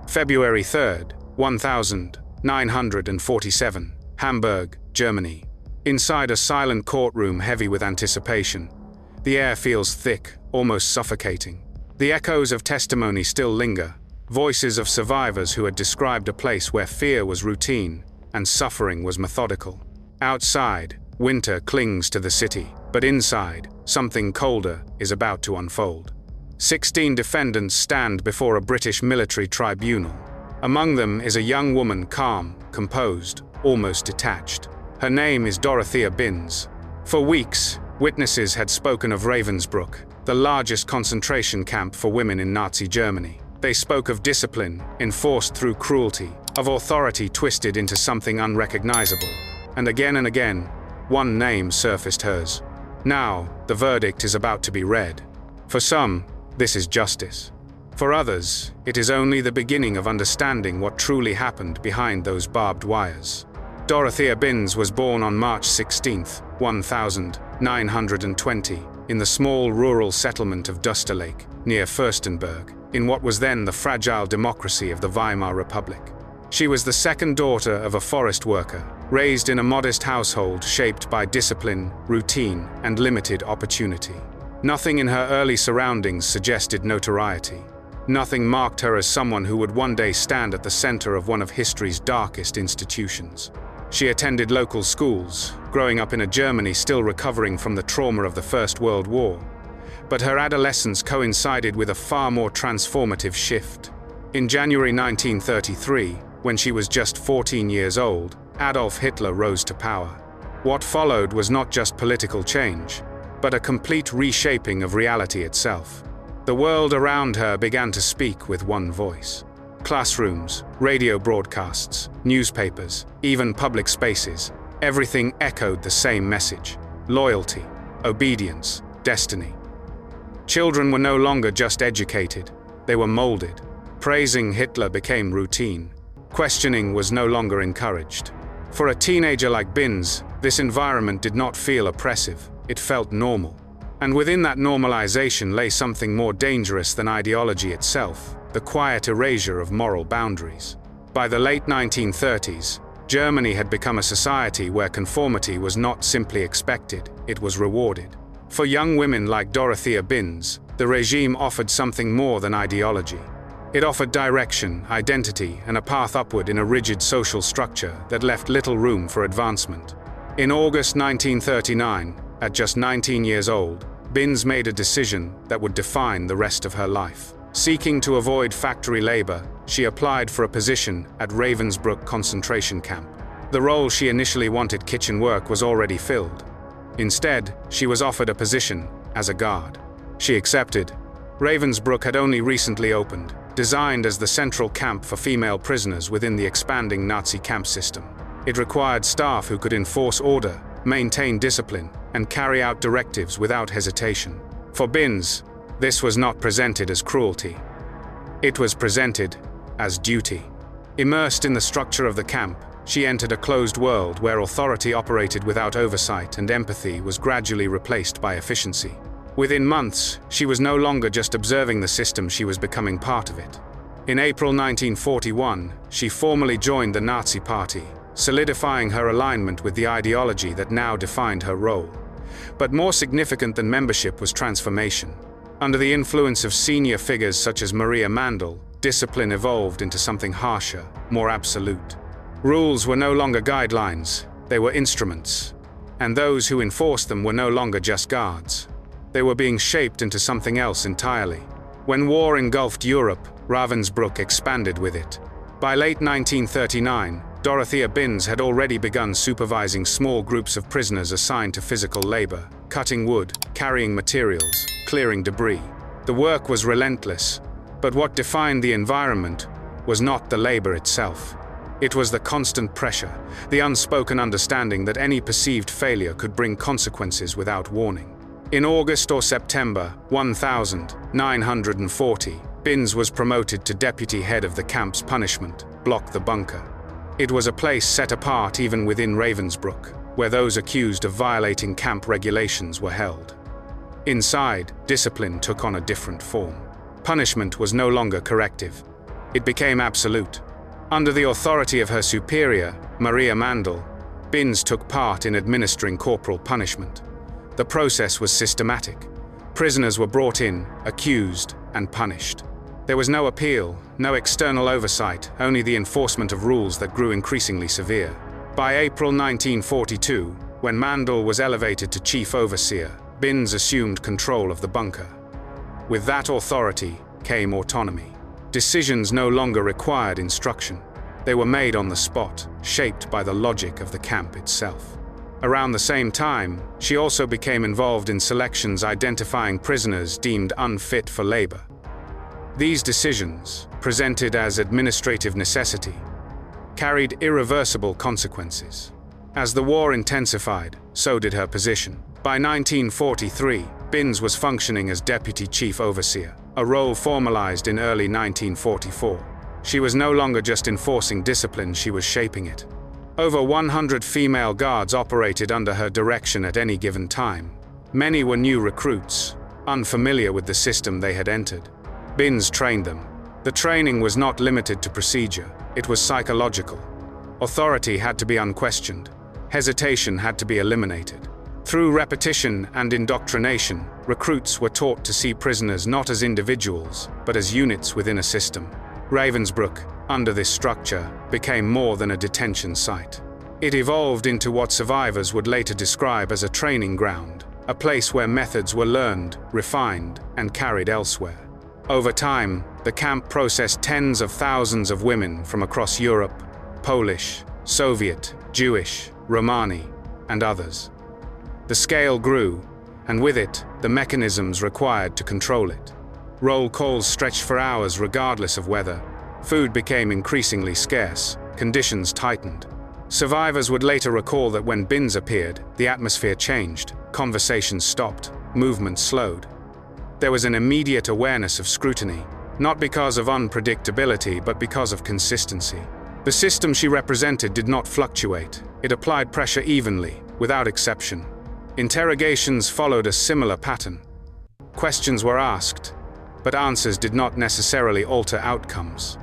February 3rd, 1947, Hamburg, Germany. Inside a silent courtroom heavy with anticipation. The air feels thick, almost suffocating. The echoes of testimony still linger, voices of survivors who had described a place where fear was routine and suffering was methodical. Outside, winter clings to the city, but inside, something colder is about to unfold. 16 defendants stand before a British military tribunal. Among them is a young woman, calm, composed, almost detached. Her name is Dorothea Binz. For weeks, witnesses had spoken of Ravensbrück, the largest concentration camp for women in Nazi Germany. They spoke of discipline, enforced through cruelty, of authority twisted into something unrecognizable. And again, one name surfaced: hers. Now, the verdict is about to be read. For some, this is justice. For others, it is only the beginning of understanding what truly happened behind those barbed wires. Dorothea Binz was born on March 16, 1920, in the small rural settlement of Dusterlake, near Fürstenberg, in what was then the fragile democracy of the Weimar Republic. She was the second daughter of a forest worker, raised in a modest household shaped by discipline, routine, and limited opportunity. Nothing in her early surroundings suggested notoriety. Nothing marked her as someone who would one day stand at the center of one of history's darkest institutions. She attended local schools, growing up in a Germany still recovering from the trauma of the First World War. But her adolescence coincided with a far more transformative shift. In January 1933, when she was just 14 years old, Adolf Hitler rose to power. What followed was not just political change, but a complete reshaping of reality itself. The world around her began to speak with one voice. Classrooms, radio broadcasts, newspapers, even public spaces, everything echoed the same message: loyalty, obedience, destiny. Children were no longer just educated, they were molded. Praising Hitler became routine. Questioning was no longer encouraged. For a teenager like Binz, this environment did not feel oppressive, it felt normal. And within that normalization lay something more dangerous than ideology itself: the quiet erasure of moral boundaries. By the late 1930s, Germany had become a society where conformity was not simply expected, it was rewarded. For young women like Dorothea Binz, the regime offered something more than ideology. It offered direction, identity, and a path upward in a rigid social structure that left little room for advancement. In August 1939, at just 19 years old, Binz made a decision that would define the rest of her life. Seeking to avoid factory labor, she applied for a position at Ravensbrück concentration camp. The role she initially wanted, kitchen work, was already filled. Instead, she was offered a position as a guard. She accepted. Ravensbrück had only recently opened, designed as the central camp for female prisoners within the expanding Nazi camp system. It required staff who could enforce order, maintain discipline, and carry out directives without hesitation. For Binz, this was not presented as cruelty. It was presented as duty. Immersed in the structure of the camp, she entered a closed world where authority operated without oversight and empathy was gradually replaced by efficiency. Within months, she was no longer just observing the system, she was becoming part of it. In April 1941, she formally joined the Nazi Party, solidifying her alignment with the ideology that now defined her role. But more significant than membership was transformation. Under the influence of senior figures such as Maria Mandel, discipline evolved into something harsher, more absolute. Rules were no longer guidelines, they were instruments. And those who enforced them were no longer just guards. They were being shaped into something else entirely. When war engulfed Europe, Ravensbrück expanded with it. By late 1939, Dorothea Binz had already begun supervising small groups of prisoners assigned to physical labor, cutting wood, carrying materials, clearing debris. The work was relentless, but what defined the environment was not the labor itself. It was the constant pressure, the unspoken understanding that any perceived failure could bring consequences without warning. In August or September 1940, Binz was promoted to deputy head of the camp's punishment, Block the Bunker. It was a place set apart even within Ravensbrück, where those accused of violating camp regulations were held. Inside, discipline took on a different form. Punishment was no longer corrective. It became absolute. Under the authority of her superior, Maria Mandl, Binz took part in administering corporal punishment. The process was systematic. Prisoners were brought in, accused, and punished. There was no appeal, no external oversight, only the enforcement of rules that grew increasingly severe. By April 1942, when Mandl was elevated to chief overseer, Binz assumed control of the bunker. With that authority came autonomy. Decisions no longer required instruction. They were made on the spot, shaped by the logic of the camp itself. Around the same time, she also became involved in selections identifying prisoners deemed unfit for labor. These decisions, presented as administrative necessity, carried irreversible consequences. As the war intensified, so did her position. By 1943, Binz was functioning as deputy chief overseer, a role formalized in early 1944. She was no longer just enforcing discipline, she was shaping it. Over 100 female guards operated under her direction at any given time. Many were new recruits, unfamiliar with the system they had entered. Binz trained them. The training was not limited to procedure, it was psychological. Authority had to be unquestioned. Hesitation had to be eliminated. Through repetition and indoctrination, recruits were taught to see prisoners not as individuals, but as units within a system. Ravensbrück, under this structure, became more than a detention site. It evolved into what survivors would later describe as a training ground, a place where methods were learned, refined, and carried elsewhere. Over time, the camp processed tens of thousands of women from across Europe, Polish, Soviet, Jewish, Romani, and others. The scale grew, and with it, the mechanisms required to control it. Roll calls stretched for hours regardless of weather. Food became increasingly scarce, conditions tightened. Survivors would later recall that when Binz appeared, the atmosphere changed, conversations stopped, movement slowed. There was an immediate awareness of scrutiny, not because of unpredictability, but because of consistency. The system she represented did not fluctuate. It applied pressure evenly, without exception. Interrogations followed a similar pattern. Questions were asked, but answers did not necessarily alter outcomes.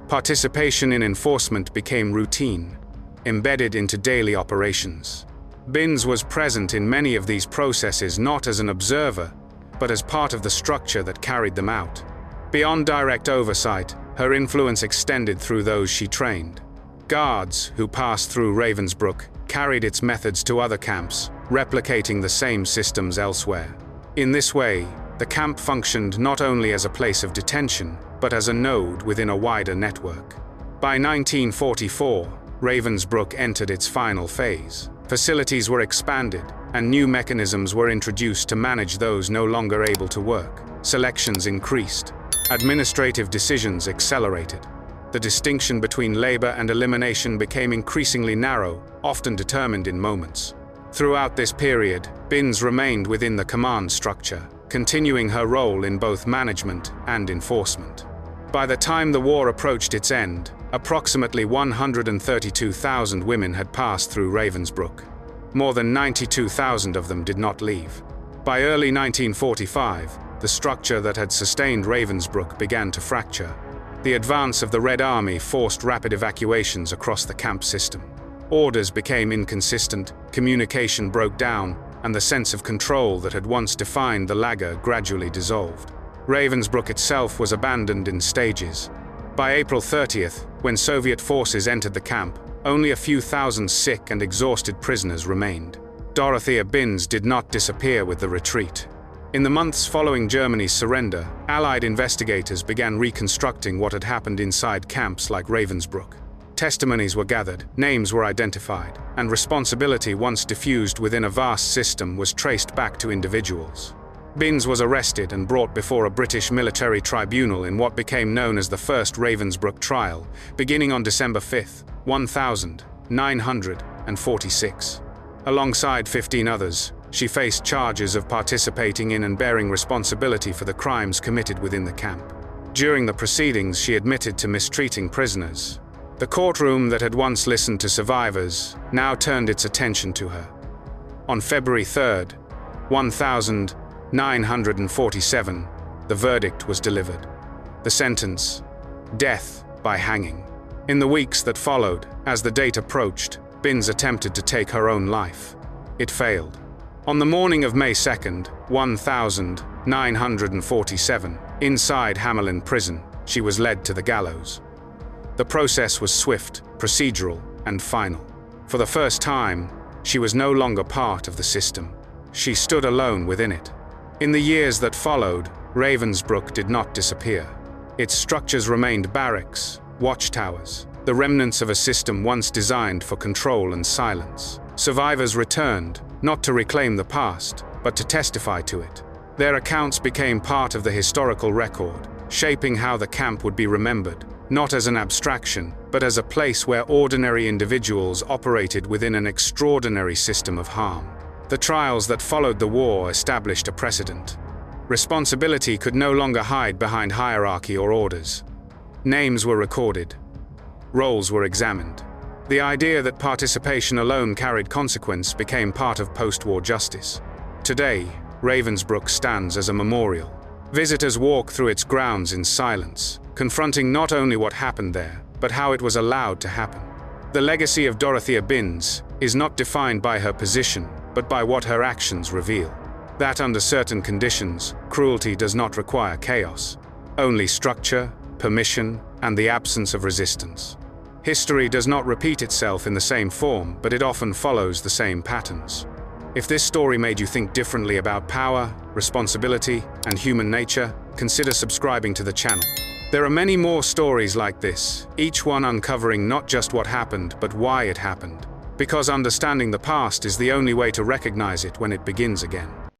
Participation in enforcement became routine, embedded into daily operations. Binz was present in many of these processes not as an observer, but as part of the structure that carried them out. Beyond direct oversight, her influence extended through those she trained. Guards who passed through Ravensbrück carried its methods to other camps, replicating the same systems elsewhere. In this way, the camp functioned not only as a place of detention, but as a node within a wider network. By 1944, Ravensbrück entered its final phase. Facilities were expanded, and new mechanisms were introduced to manage those no longer able to work. Selections increased. Administrative decisions accelerated. The distinction between labor and elimination became increasingly narrow, often determined in moments. Throughout this period, Binz remained within the command structure, continuing her role in both management and enforcement. By the time the war approached its end, approximately 132,000 women had passed through Ravensbrück. More than 92,000 of them did not leave. By early 1945, the structure that had sustained Ravensbrück began to fracture. The advance of the Red Army forced rapid evacuations across the camp system. Orders became inconsistent, communication broke down, and the sense of control that had once defined the lager gradually dissolved. Ravensbrück itself was abandoned in stages. By April 30th, when Soviet forces entered the camp, only a few thousand sick and exhausted prisoners remained. Dorothea Binz did not disappear with the retreat. In the months following Germany's surrender, Allied investigators began reconstructing what had happened inside camps like Ravensbrück. Testimonies were gathered, names were identified, and responsibility, once diffused within a vast system, was traced back to individuals. Binz was arrested and brought before a British military tribunal in what became known as the First Ravensbrück Trial, beginning on December 5, 1946. Alongside 15 others, she faced charges of participating in and bearing responsibility for the crimes committed within the camp. During the proceedings, she admitted to mistreating prisoners. The courtroom that had once listened to survivors now turned its attention to her. On February 3, 1947, the verdict was delivered. The sentence, death by hanging. In the weeks that followed, as the date approached, Binz attempted to take her own life. It failed. On the morning of May 2nd, 1947, inside Hamelin prison, she was led to the gallows. The process was swift, procedural, and final. For the first time, she was no longer part of the system. She stood alone within it. In the years that followed, Ravensbrück did not disappear. Its structures remained barracks, watchtowers, the remnants of a system once designed for control and silence. Survivors returned, not to reclaim the past, but to testify to it. Their accounts became part of the historical record, shaping how the camp would be remembered, not as an abstraction, but as a place where ordinary individuals operated within an extraordinary system of harm. The trials that followed the war established a precedent. Responsibility could no longer hide behind hierarchy or orders. Names were recorded. Roles were examined. The idea that participation alone carried consequence became part of post-war justice. Today, Ravensbrück stands as a memorial. Visitors walk through its grounds in silence, confronting not only what happened there, but how it was allowed to happen. The legacy of Dorothea Binz is not defined by her position, but by what her actions reveal. That under certain conditions, cruelty does not require chaos. Only structure, permission, and the absence of resistance. History does not repeat itself in the same form, but it often follows the same patterns. If this story made you think differently about power, responsibility, and human nature, consider subscribing to the channel. There are many more stories like this, each one uncovering not just what happened, but why it happened. Because understanding the past is the only way to recognize it when it begins again.